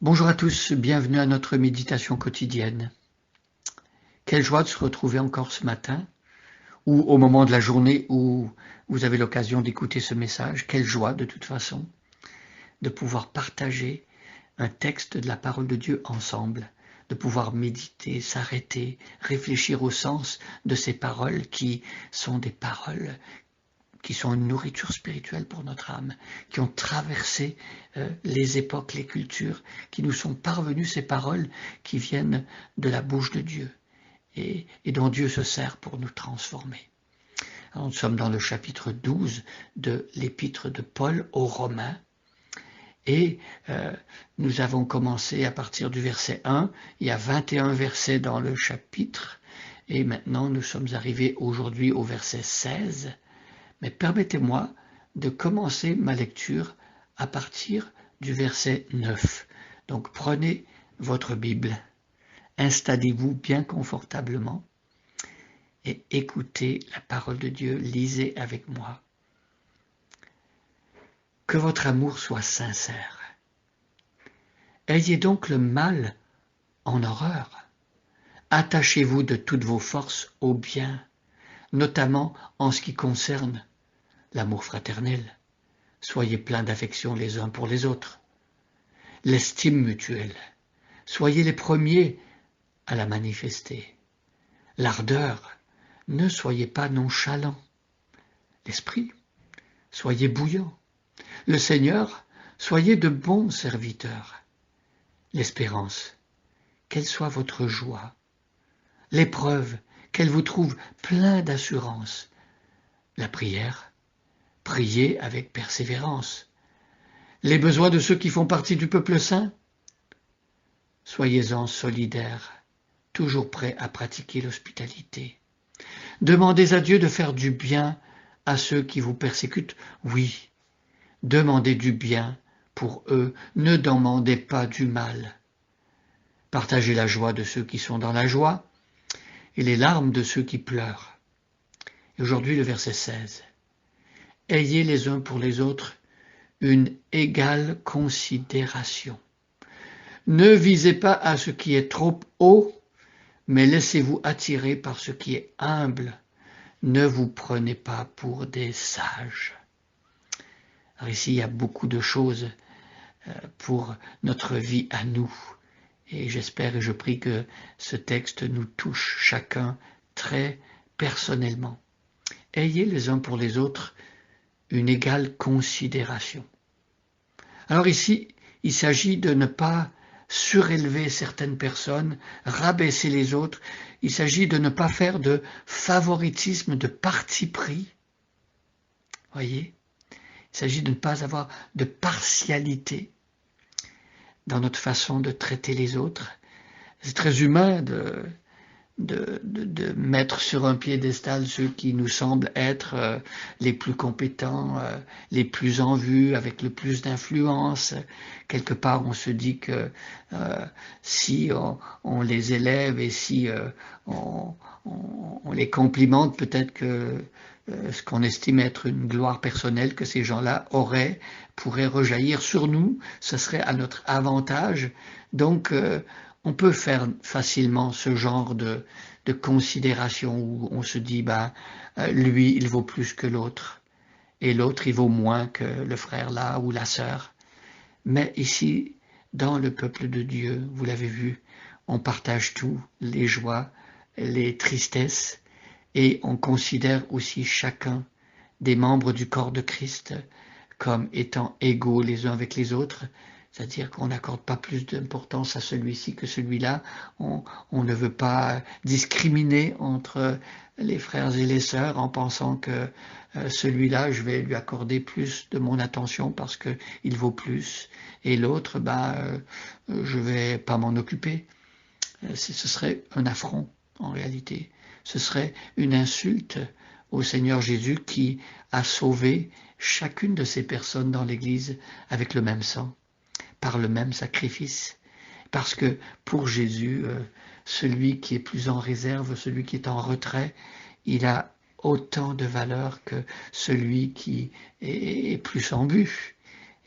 Bonjour à tous, bienvenue à notre méditation quotidienne. Quelle joie de se retrouver encore ce matin, ou au moment de la journée où vous avez l'occasion d'écouter ce message. Quelle joie de toute façon de pouvoir partager un texte de la parole de Dieu ensemble, de pouvoir méditer, s'arrêter, réfléchir au sens de ces paroles qui sont des paroles qui sont une nourriture spirituelle pour notre âme, qui ont traversé les époques, les cultures, qui nous sont parvenues ces paroles qui viennent de la bouche de Dieu et dont Dieu se sert pour nous transformer. Alors, nous sommes dans le chapitre 12 de l'épître de Paul aux Romains et nous avons commencé à partir du verset 1, il y a 21 versets dans le chapitre et maintenant nous sommes arrivés aujourd'hui au verset 16. Mais permettez-moi de commencer ma lecture à partir du verset 9. Donc prenez votre Bible, installez-vous bien confortablement et écoutez la parole de Dieu, lisez avec moi. Que votre amour soit sincère. Ayez donc le mal en horreur. Attachez-vous de toutes vos forces au bien, notamment en ce qui concerne l'amour fraternel. Soyez pleins d'affection les uns pour les autres. L'estime mutuelle. Soyez les premiers à la manifester. L'ardeur. Ne soyez pas nonchalants. L'esprit. Soyez bouillants. Le Seigneur. Soyez de bons serviteurs. L'espérance. Quelle soit votre joie. L'épreuve. Qu'elle vous trouve plein d'assurance. La prière. Priez avec persévérance. Les besoins de ceux qui font partie du peuple saint. Soyez-en solidaires, toujours prêts à pratiquer l'hospitalité. Demandez à Dieu de faire du bien à ceux qui vous persécutent. Oui, demandez du bien pour eux, ne demandez pas du mal. Partagez la joie de ceux qui sont dans la joie et les larmes de ceux qui pleurent. Et aujourd'hui, le verset 16. Ayez les uns pour les autres une égale considération. Ne visez pas à ce qui est trop haut, mais laissez-vous attirer par ce qui est humble. Ne vous prenez pas pour des sages. Alors ici, il y a beaucoup de choses pour notre vie à nous. Et j'espère et je prie que ce texte nous touche chacun très personnellement. Ayez les uns pour les autres une égale considération. Alors ici, il s'agit de ne pas surélever certaines personnes, rabaisser les autres. Il s'agit de ne pas faire de favoritisme, de parti pris. Voyez, il s'agit de ne pas avoir de partialité dans notre façon de traiter les autres. C'est très humain de mettre sur un piédestal ceux qui nous semblent être les plus compétents, les plus en vue, avec le plus d'influence. Quelque part, on se dit que si on les élève et si on les complimente, peut-être que ce qu'on estime être une gloire personnelle que ces gens-là auraient pourrait rejaillir sur nous, ce serait à notre avantage. Donc, on peut faire facilement ce genre de considération où on se dit, lui, il vaut plus que l'autre, et l'autre, il vaut moins que le frère là ou la sœur. Mais ici, dans le peuple de Dieu, vous l'avez vu, on partage tout, les joies, les tristesses, et on considère aussi chacun des membres du corps de Christ comme étant égaux les uns avec les autres, c'est-à-dire qu'on n'accorde pas plus d'importance à celui-ci que celui-là. On ne veut pas discriminer entre les frères et les sœurs en pensant que celui-là, je vais lui accorder plus de mon attention parce qu'il vaut plus. Et l'autre, je vais pas m'en occuper. Ce serait un affront, en réalité. Ce serait une insulte au Seigneur Jésus qui a sauvé chacune de ces personnes dans l'Église avec le même sang, par le même sacrifice. Parce que pour Jésus, celui qui est plus en réserve, celui qui est en retrait, il a autant de valeur que celui qui est plus en but.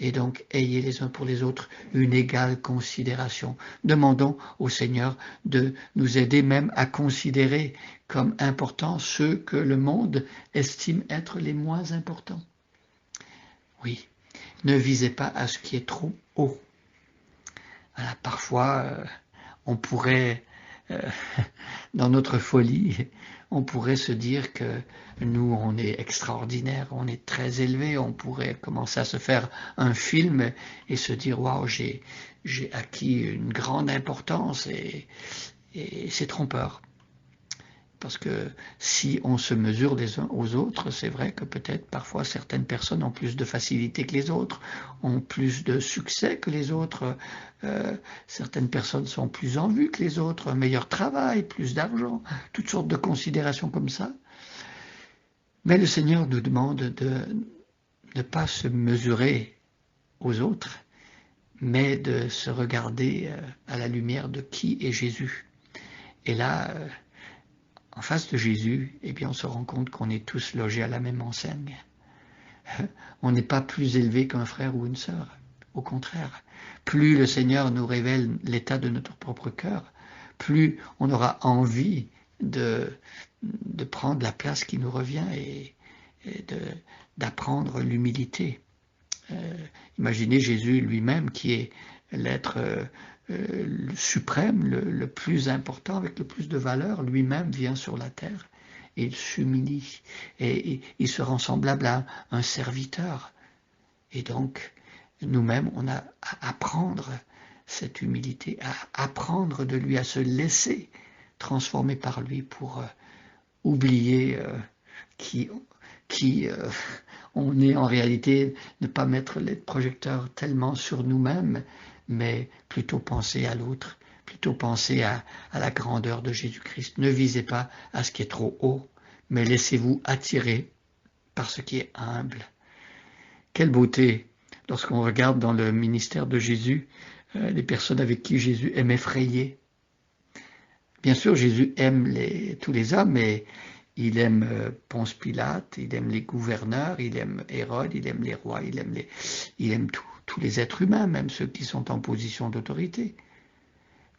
Et donc, ayez les uns pour les autres une égale considération. Demandons au Seigneur de nous aider même à considérer comme importants ceux que le monde estime être les moins importants. Oui, ne visez pas à ce qui est trop haut. Voilà, parfois, on pourrait, dans notre folie, on pourrait se dire que nous, on est extraordinaire, on est très élevé, on pourrait commencer à se faire un film et se dire « Waouh, j'ai acquis une grande importance » et c'est trompeur. Parce que si on se mesure les uns aux autres, c'est vrai que peut-être parfois certaines personnes ont plus de facilité que les autres, ont plus de succès que les autres, certaines personnes sont plus en vue que les autres, un meilleur travail, plus d'argent, toutes sortes de considérations comme ça. Mais le Seigneur nous demande de ne pas se mesurer aux autres, mais de se regarder à la lumière de qui est Jésus. Et là, en face de Jésus, eh bien, on se rend compte qu'on est tous logés à la même enseigne. On n'est pas plus élevé qu'un frère ou une sœur. Au contraire, plus le Seigneur nous révèle l'état de notre propre cœur, plus on aura envie de prendre la place qui nous revient et d'apprendre l'humilité. Imaginez Jésus lui-même qui est l'être le suprême, le plus important, avec le plus de valeur, lui-même vient sur la terre et il s'humilie et il se rend semblable à un serviteur. Et donc, nous-mêmes, on a à apprendre cette humilité, à apprendre de lui, à se laisser transformer par lui pour oublier qui on est en réalité, ne pas mettre les projecteurs tellement sur nous-mêmes, mais plutôt penser à l'autre, plutôt penser à la grandeur de Jésus-Christ. Ne visez pas à ce qui est trop haut, mais laissez-vous attirer par ce qui est humble. Quelle beauté lorsqu'on regarde dans le ministère de Jésus les personnes avec qui Jésus aime effrayer. Bien sûr, Jésus aime tous les hommes, mais il aime Ponce Pilate, il aime les gouverneurs, il aime Hérode, il aime les rois, il aime tous les êtres humains, même ceux qui sont en position d'autorité.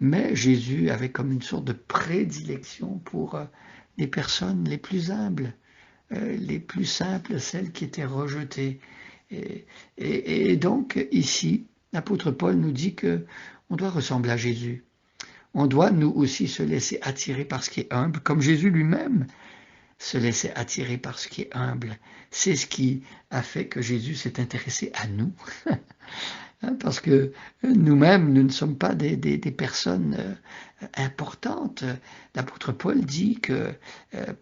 Mais Jésus avait comme une sorte de prédilection pour les personnes les plus humbles, les plus simples, celles qui étaient rejetées. Et donc ici, l'apôtre Paul nous dit que on doit ressembler à Jésus. On doit nous aussi se laisser attirer par ce qui est humble, comme Jésus lui-même se laisser attirer par ce qui est humble. C'est ce qui a fait que Jésus s'est intéressé à nous. Parce que nous-mêmes, nous ne sommes pas des personnes importantes. L'apôtre Paul dit que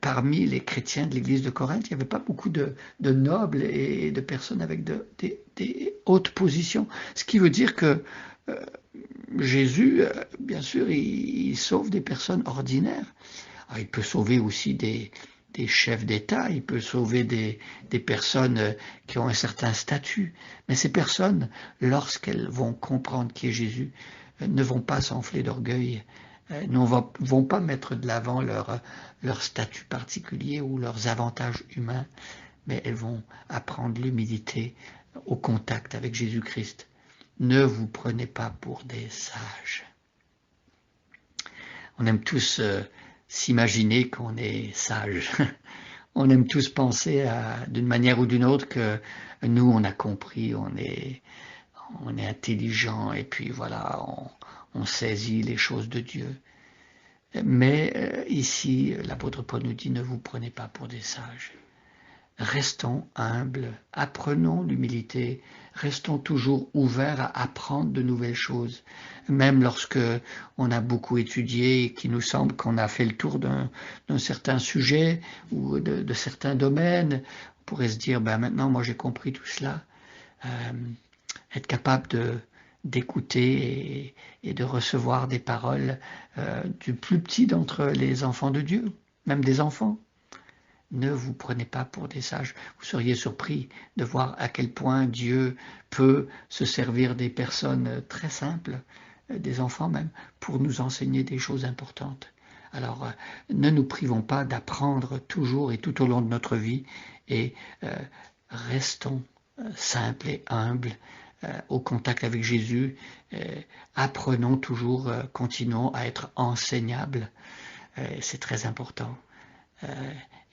parmi les chrétiens de l'église de Corinthe, il n'y avait pas beaucoup de nobles et de personnes avec des hautes positions. Ce qui veut dire que Jésus, bien sûr, il sauve des personnes ordinaires. Alors, il peut sauver aussi des chefs d'État, il peut sauver des personnes qui ont un certain statut. Mais ces personnes, lorsqu'elles vont comprendre qui est Jésus, ne vont pas s'enfler d'orgueil, ne vont pas mettre de l'avant leur statut particulier ou leurs avantages humains, mais elles vont apprendre l'humilité au contact avec Jésus-Christ. Ne vous prenez pas pour des sages. On aime tous s'imaginer qu'on est sage. On aime tous penser d'une manière ou d'une autre que nous, on a compris, on est intelligent et puis voilà, on saisit les choses de Dieu. Mais ici, l'apôtre Paul nous dit, ne vous prenez pas pour des sages. Restons humbles, apprenons l'humilité, restons toujours ouverts à apprendre de nouvelles choses. Même lorsque on a beaucoup étudié et qu'il nous semble qu'on a fait le tour d'un certain sujet ou de certains domaines, on pourrait se dire, ben maintenant moi j'ai compris tout cela. Être capable d'écouter et de recevoir des paroles du plus petit d'entre les enfants de Dieu, même des enfants. Ne vous prenez pas pour des sages. Vous seriez surpris de voir à quel point Dieu peut se servir des personnes très simples, des enfants même, pour nous enseigner des choses importantes. Alors, ne nous privons pas d'apprendre toujours et tout au long de notre vie et restons simples et humbles. au contact avec Jésus, apprenons toujours, continuons à être enseignables. C'est très important.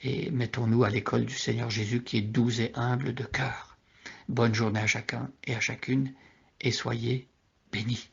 Et mettons-nous à l'école du Seigneur Jésus qui est doux et humble de cœur. Bonne journée à chacun et à chacune, et soyez bénis.